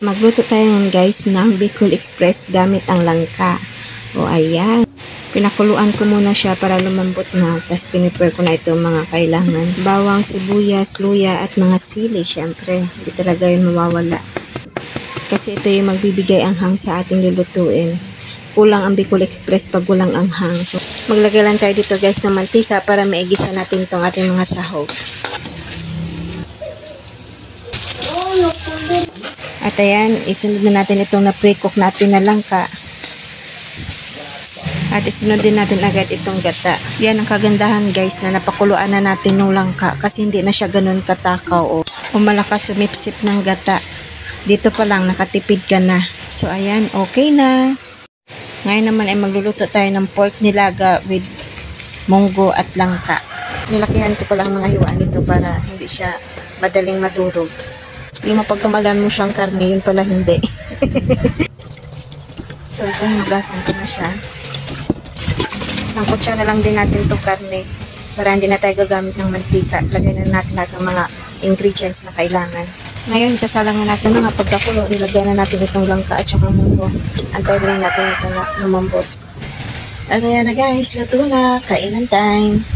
Magluto tayo ngayon guys ng Bicol Express gamit ang langka. O ayan. Pinakuluan ko muna siya para lumambot na. Tapos pinipare ko na itong mga kailangan. Bawang, sibuyas, luya at mga sili syempre. Hindi talaga yun mawawala. Kasi ito yung magbibigay anghang sa ating lulutuin. Kulang ang Bicol Express pag walang anghang. So maglagay lang tayo dito guys ng mantika para maigisa natin itong ating mga sahog. At ayan, isunod na natin itong na-pre-cook natin na langka. At isunod din natin agad itong gata. Yan ang kagandahan guys na napakuluan na natin yung langka kasi hindi na siya ganun katakaw o malakas sumipsip ng gata. Dito pa lang nakatipid ka na. So ayan, okay na. Ngayon naman ay magluluto tayo ng pork nilaga with munggo at langka. Nilakihan ko pa lang mga hiwaan nito para hindi siya madaling madurog. Yung mapagkamalan mo siyang karne, yun pala hindi. So ito, hinugasan ko na siya. Sangkot siya na lang din natin itong karne para hindi na tayo gagamit ng mantika. Lagyan na natin lahat ng mga ingredients na kailangan. Ngayon, isasalang na natin mga pagkakulo. Nilagyan na natin itong langka at saka munggo. Antay lang natin ito na lumambot. At ayan na guys, luto na. Kainan time.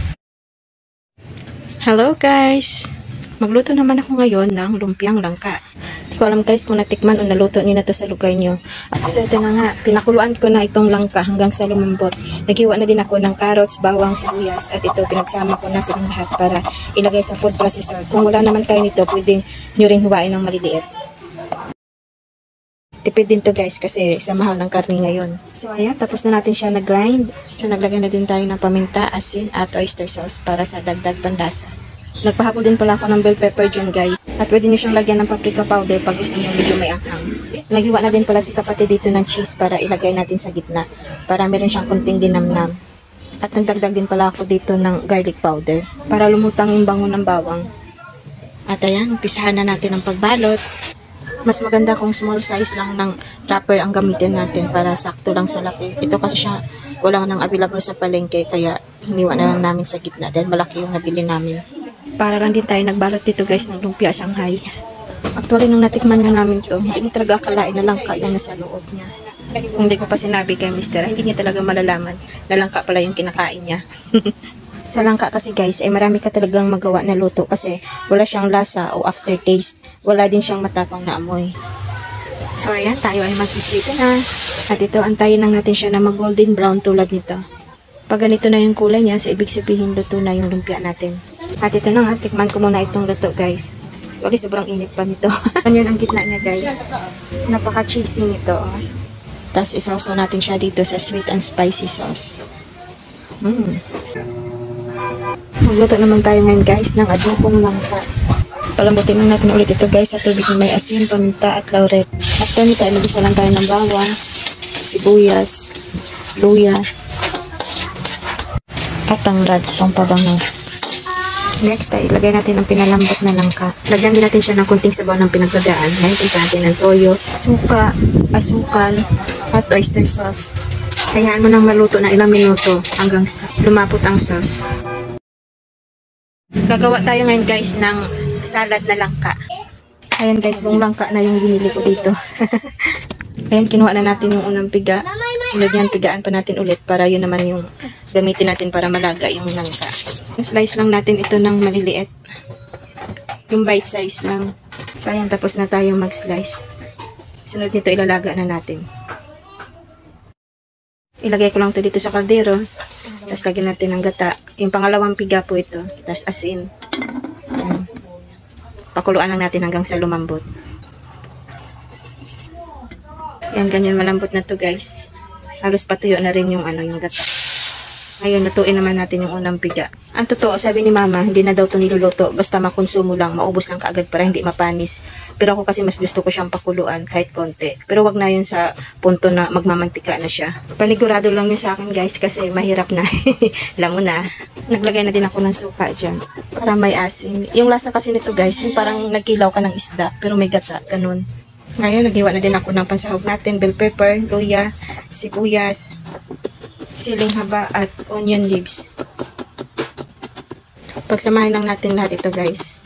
Hello guys! Magluto naman ako ngayon ng lumpiang langka. Hindi ko alam guys kung natikman o naluto niyo na to sa lugar nyo. So ito nga, pinakuluan ko na itong langka hanggang sa lumambot. Naghiwa na din ako ng carrots, bawang, sibuyas at ito pinagsama ko na sa lahat para ilagay sa food processor. Kung wala naman tayo nito, pwedeng nyo rin huwain ng maliliit. Tipid din to guys kasi sa mahal ng karne ngayon. So ayan, tapos na natin siya na-grind. So naglagay na din tayo ng paminta, asin at oyster sauce para sa dagdag panlasa. Nagpahapon din pala ako ng bell pepper dyan guys. At pwede nyo siyang lagyan ng paprika powder pag gusto nyo medyo may anghang. Naghiwa na din pala si kapatid dito ng cheese para ilagay natin sa gitna. Para meron siyang kunting dinamnam. At nagdagdag din pala ako dito ng garlic powder. Para lumutang yung bango ng bawang. At ayan, umpisahan na natin ang pagbalot. Mas maganda kung small size lang ng wrapper ang gamitin natin para sakto lang sa laki. Ito kasi siya wala nang available sa palengke kaya hiniwa na lang namin sa gitna dahil malaki yung nabili namin. Para lang din tayo nagbalot dito guys ng lumpia Shanghai. Actually nung natikman na namin to, hindi mo talaga akalain na langka yung nasa loob niya. Hindi ko pa sinabi kay mister, hindi niya talaga malalaman na langka pala yung kinakain niya. Sa langka kasi guys, ay marami ka talagang magawa na luto kasi wala siyang lasa o aftertaste. Wala din siyang matapang na amoy. So ayan, tayo ay mag-prito na. At ito, antayin lang natin siya na mag-golden brown tulad nito. Pag ganito na yung kulay niya, so ibig sabihin luto na yung lumpia natin. At ito na nga, tikman ko muna itong luto guys. Wali, sobrang init pa nito. Yan ang gitna niya guys. Napaka-cheesy nito. Oh. Tapos isawsaw natin siya dito sa sweet and spicy sauce. Magluto naman tayo ngayon guys ng adobong langka. Palambutin lang natin ulit ito guys sa tubig na may asin, paminta at laurel. After nito, ilagisa lang tayo ng bawang, sibuyas, luya, at tanglad pang pabango. Next ay ilagay natin ang pinalambot na langka. Lagyan din natin siya ng kunting sabaw ng pinaglagaan. Ngayon punta natin ng toyo, suka, asukal, at oyster sauce. Hayaan mo nang maluto na ilang minuto hanggang lumapot ang sauce. Gagawa tayo ngayon guys ng salad na langka. Ayan guys, buong langka na yung binili ko dito. Ayan, kinuha na natin yung unang piga. Sunod yan, pigaan pa natin ulit para yun naman yung gamitin natin para malaga yung langka. Slice lang natin ito ng maliliit. Yung bite size lang. So ayan, tapos na tayo mag-slice. Sunod nito, ilalaga na natin. Ilagay ko lang ito dito sa kaldero. Tapos lagyan natin ng gata. Yung pangalawang piga po ito. Tapos asin. Ayan. Pakuluan lang natin hanggang sa lumambot. Ayan, ganyan malambot na to guys. Halos patuyo na rin yung yung gata. Ngayon, lutuin naman natin yung unang piga. Ang totoo, sabi ni mama, hindi na daw ito niluluto. Basta makonsumo lang, maubos lang kaagad para hindi mapanis. Pero ako kasi mas gusto ko siyang pakuluan kahit konti. Pero wag na yun sa punto na magmamantika na siya. Panigurado lang yun sa akin guys kasi mahirap na. Alam mo na. Naglagay na din ako ng suka dyan. Para may asin. Yung lasa kasi nito guys, yung parang nagkilaw ka ng isda. Pero may gata, ganun. Ngayon, naghiwa na din ako ng pansahog natin. Bell pepper, luya, sibuyas, siling haba at onion leaves. Pagsamahin lang natin lahat ito guys.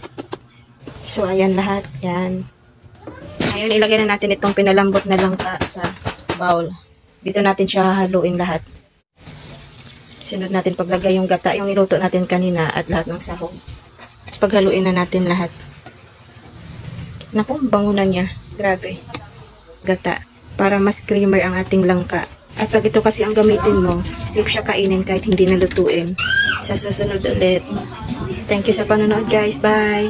So ayan lahat, yan. Ngayon, ilagay na natin itong pinalambot na langka sa bowl. Dito natin siya haluin lahat. Sunod natin paglagay yung gata, yung niluto natin kanina at lahat ng sahog. Tapos paghaluin na natin lahat. Naku, bango na niya. Grabe. Gata. Para mas creamer ang ating langka. At pag ito kasi ang gamitin mo, safe siya kainin kahit hindi nalutuin. Sa susunod ulit. Thank you sa panonood guys. Bye!